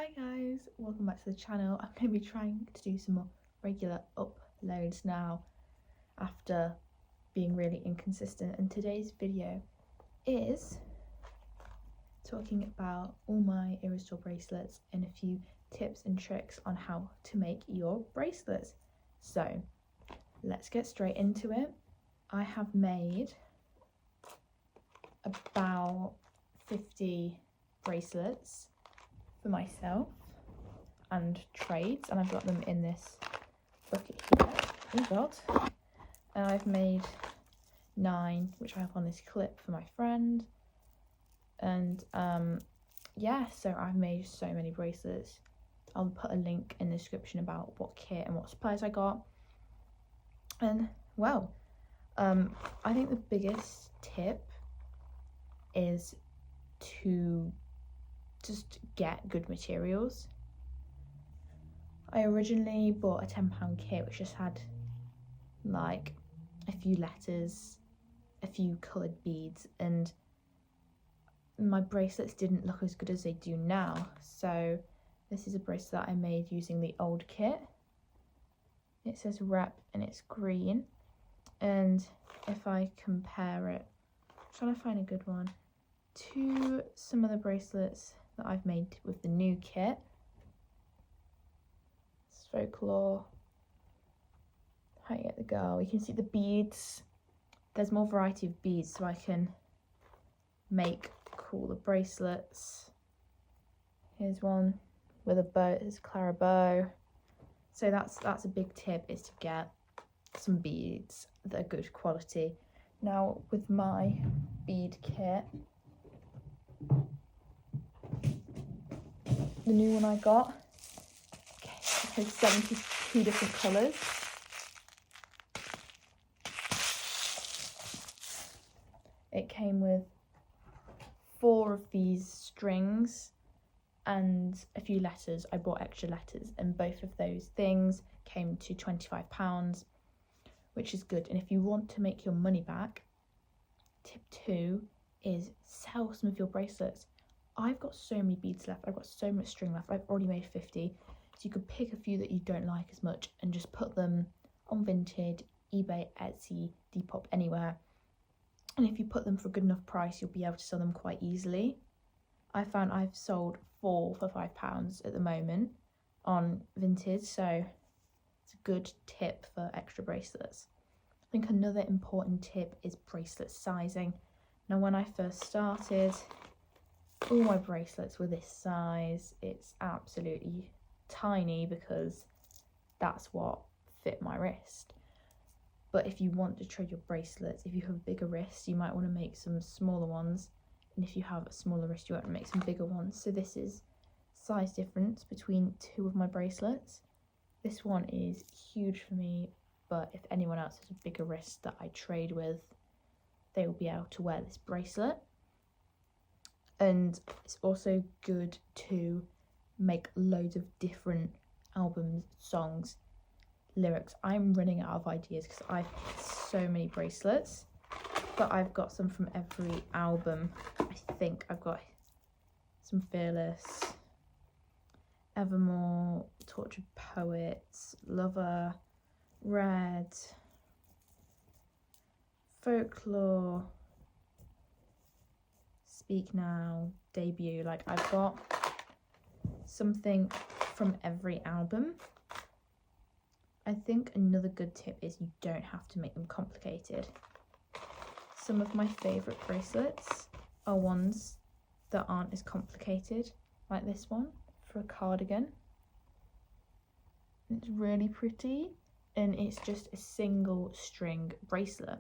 Hi guys, welcome back to the channel. I'm going to be trying to do some more regular uploads now after being really inconsistent, and today's video is talking about all my Irrestore bracelets and a few tips and tricks on how to make your bracelets. So let's get straight into it. I have made about 50 bracelets for myself and trades, and I've got them in this bucket here. Oh god. And I've made 9, which I have on this clip for my friend. And yeah, so I've made so many bracelets. I'll put a link in the description about what kit and what supplies I got. And well, I think the biggest tip is to just get good materials. I originally bought a £10 kit which just had like a few letters, a few coloured beads, and my bracelets didn't look as good as they do now. So this is a bracelet I made using the old kit. It says Rep and it's green, and if I compare it, I'm trying to find a good one, to some of the bracelets that I've made with the new kit. It's Folklore. How you get the girl. You can see the beads. There's more variety of beads, so I can make cooler bracelets. Here's one with a bow. It's Clara bow. So that's a big tip, is to get some beads that are good quality. Now with my bead kit, the new one I got, okay, it has 72 different colours. It came with 4 of these strings and a few letters. I bought extra letters, and both of those things came to £25, which is good. And if you want to make your money back, tip 2 is sell some of your bracelets. I've got so many beads left, I've got so much string left, I've already made 50, so you could pick a few that you don't like as much and just put them on Vinted, eBay, Etsy, Depop, anywhere. And if you put them for a good enough price, you'll be able to sell them quite easily. I found I've sold 4 for £5 at the moment on Vinted, so it's a good tip for extra bracelets. I think another important tip is bracelet sizing. Now when I first started, all my bracelets were this size. It's absolutely tiny because that's what fit my wrist. But if you want to trade your bracelets, if you have a bigger wrist, you might want to make some smaller ones. And if you have a smaller wrist, you want to make some bigger ones. So this is size difference between 2 of my bracelets. This one is huge for me, but if anyone else has a bigger wrist that I trade with, they will be able to wear this bracelet. And it's also good to make loads of different albums, songs, lyrics. I'm running out of ideas because I've made so mmany bracelets, but I've got some from every album. I think I've got some Fearless, Evermore, Tortured Poets, Lover, Red, Folklore, Speak Now, Debut. Like, I've got something from every album. I think another good tip is you don't have to make them complicated. Some of my favourite bracelets are ones that aren't as complicated, like this one for a cardigan. It's really pretty, and it's just a single string bracelet.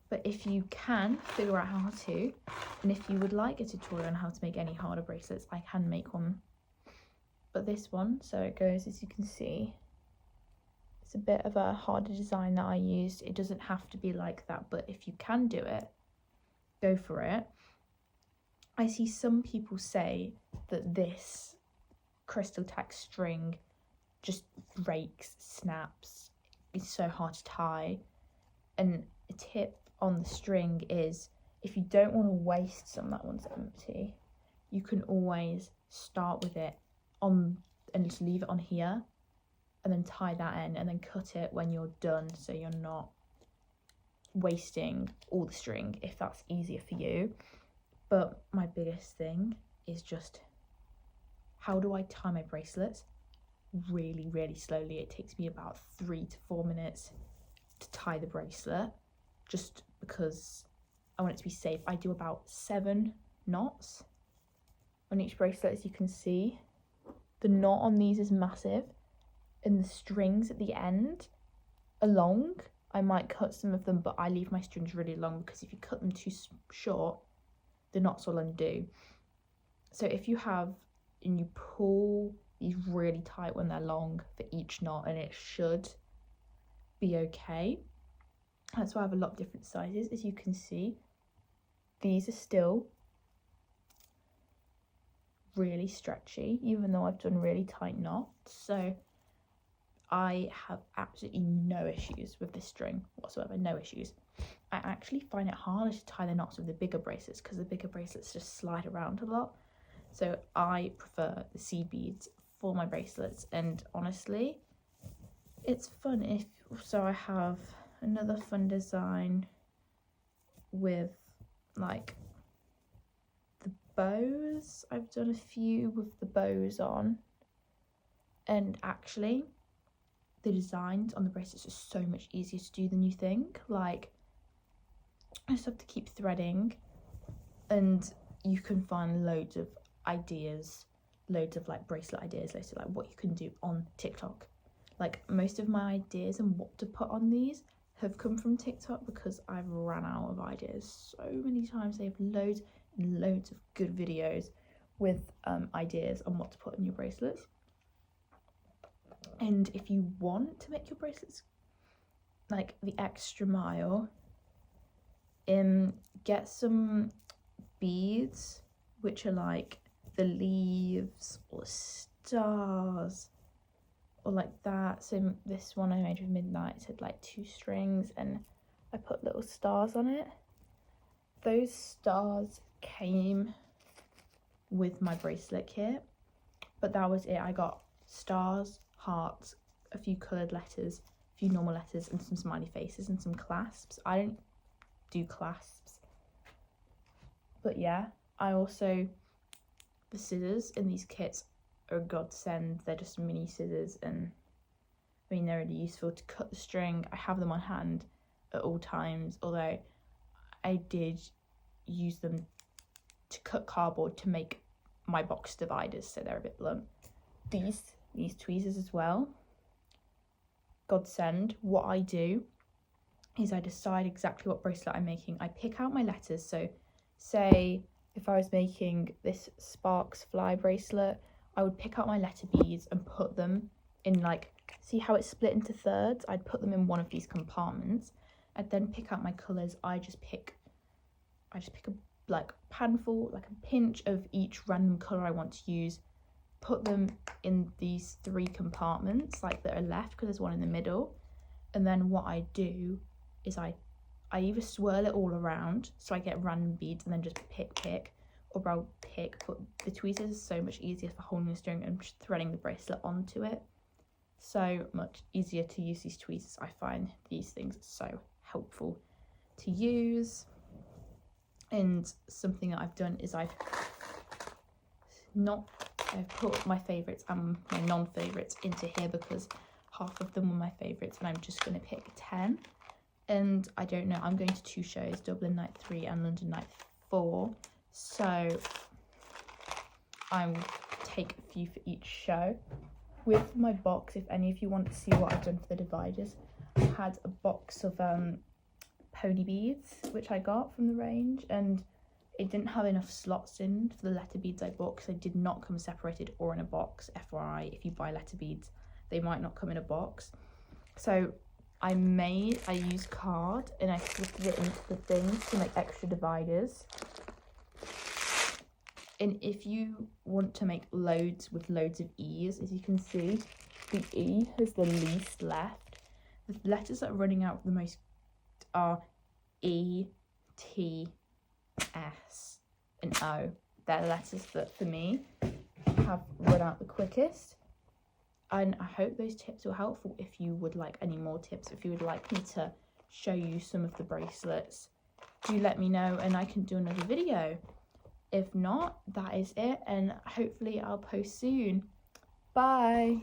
But if you can figure out how to, and if you would like a tutorial on how to make any harder bracelets, I can make one. But this one, so it goes, as you can see, it's a bit of a harder design that I used. It doesn't have to be like that, but if you can do it, go for it. I see some people say that this crystal tack string just breaks, snaps, it's so hard to tie. And a tip on the string is, if you don't want to waste some, that one's empty, you can always start with it on and just leave it on here, and then tie that in, and then cut it when you're done, so you're not wasting all the string if that's easier for you. But my biggest thing is just, how do I tie my bracelets really, really slowly? It takes me about 3 to 4 minutes to tie the bracelet, just because I want it to be safe. I do about 7 knots on each bracelet. As you can see, the knot on these is massive, and the strings at the end are long. I might cut some of them, but I leave my strings really long, because if you cut them too short, the knots will undo. So if you have, and you pull these really tight when they're long for each knot, and it should be okay. That's why I have a lot of different sizes. As you can see, these are still really stretchy, even though I've done really tight knots. So I have absolutely no issues with this string whatsoever, no issues. I actually find it harder to tie the knots with the bigger bracelets, because the bigger bracelets just slide around a lot. So I prefer the seed beads for my bracelets, and honestly, it's fun. So I have another fun design with like the bows. I've done a few with the bows on, and actually the designs on the bracelets are so much easier to do than you think. Like, I just have to keep threading, and you can find loads of ideas, loads of like bracelet ideas, loads of like what you can do on TikTok. Like, most of my ideas and what to put on these have come from TikTok, because I've ran out of ideas so many times. They have loads and loads of good videos with ideas on what to put on your bracelets. And if you want to make your bracelets like the extra mile, get some beads which are like the leaves or stars or like that. So this one I made with Midnight had like 2 strings, and I put little stars on it. Those stars came with my bracelet kit, but that was it. I got stars, hearts, a few coloured letters, a few normal letters, and some smiley faces and some clasps. I don't do clasps, but yeah. I also, the scissors in these kits are a godsend. They're just mini scissors, and I mean, they're really useful to cut the string. I have them on hand at all times, although I did use them to cut cardboard to make my box dividers, so they're a bit blunt. These tweezers as well, godsend. What I do is I decide exactly what bracelet I'm making. I pick out my letters. So say if I was making this Sparks Fly bracelet, I would pick out my letter beads and put them in, like, see how it's split into thirds? I'd put them in one of these compartments. I'd then pick out my colours. I just pick a like handful, like a pinch of each random colour I want to use, put them in these 3 compartments like that are left, because there's one in the middle. And then what I do is I either swirl it all around so I get random beads and then just pick, or I'll but the tweezers is so much easier for holding the string and just threading the bracelet onto it. So much easier to use these tweezers. I find these things so helpful to use. And something that I've done is I've put my favourites and my non-favourites into here, because half of them were my favourites, and I'm just going to pick 10. And I don't know, I'm going to 2 shows, Dublin Night 3 and London Night 4. So I will take a few for each show. With my box, if any of you want to see what I've done for the dividers, I had a box of pony beads, which I got from the range, and it didn't have enough slots in for the letter beads I bought, because they did not come separated or in a box. FYI, if you buy letter beads, they might not come in a box. So I used card, and I slipped it into the things to make extra dividers. And if you want to make loads with loads of E's, as you can see, the E has the least left. The letters that are running out the most are E, T, S, and O. They're letters that, for me, have run out the quickest. And I hope those tips were helpful. If you would like any more tips, if you would like me to show you some of the bracelets, do let me know and I can do another video. If not, that is it, and hopefully I'll post soon. Bye.